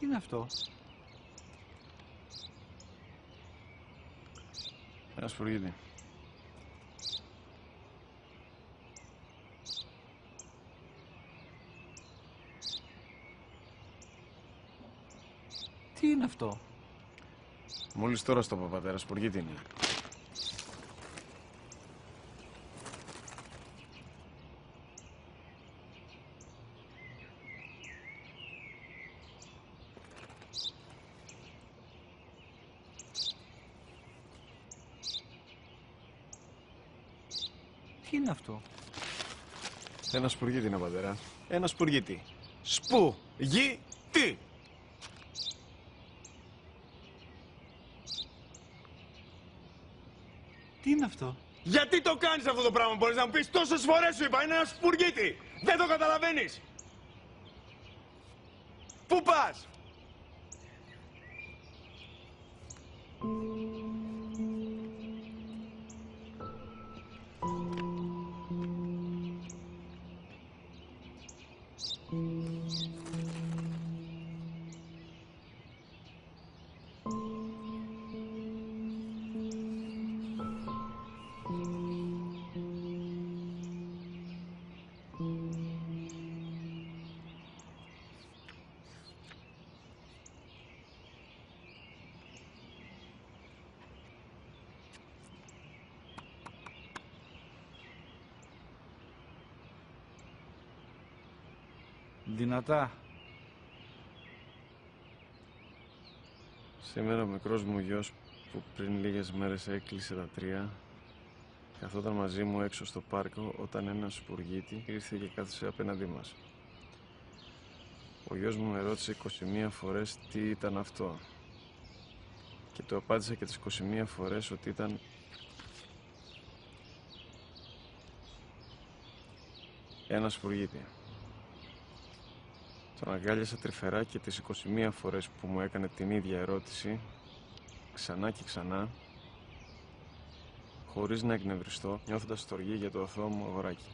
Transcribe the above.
Τι είναι αυτό? Ένα σπουργίτη. Τι είναι αυτό? Μόλις τώρα στο παπατέρα, σπουργίτη είναι. Τι είναι αυτό? Ένα σπουργίτη είναι, πατέρα. Ένα σπουργίτη. Σπου-γι-τι! Τι είναι αυτό? Γιατί το κάνεις αυτό το πράγμα, μπορείς να μου πεις? Τόσες φορές σου είπα, είναι ένα σπουργίτη! Δεν το καταλαβαίνεις! Πού πας? Δυνατά. Σήμερα ο μικρός μου γιος που πριν λίγες μέρες έκλεισε τα 3 καθόταν μαζί μου έξω στο πάρκο όταν ένας σπουργίτη ήρθε και κάθισε απέναντί μας. Ο γιος μου με ρώτησε 21 φορές τι ήταν αυτό και του απάντησα και τις 21 φορές ότι ήταν ένα σπουργίτη. Τον αγκάλιασα τρυφερά και τις 21 φορές που μου έκανε την ίδια ερώτηση, ξανά και ξανά, χωρίς να εκνευριστώ, νιώθοντας στοργή για το αθώο μου αγοράκι.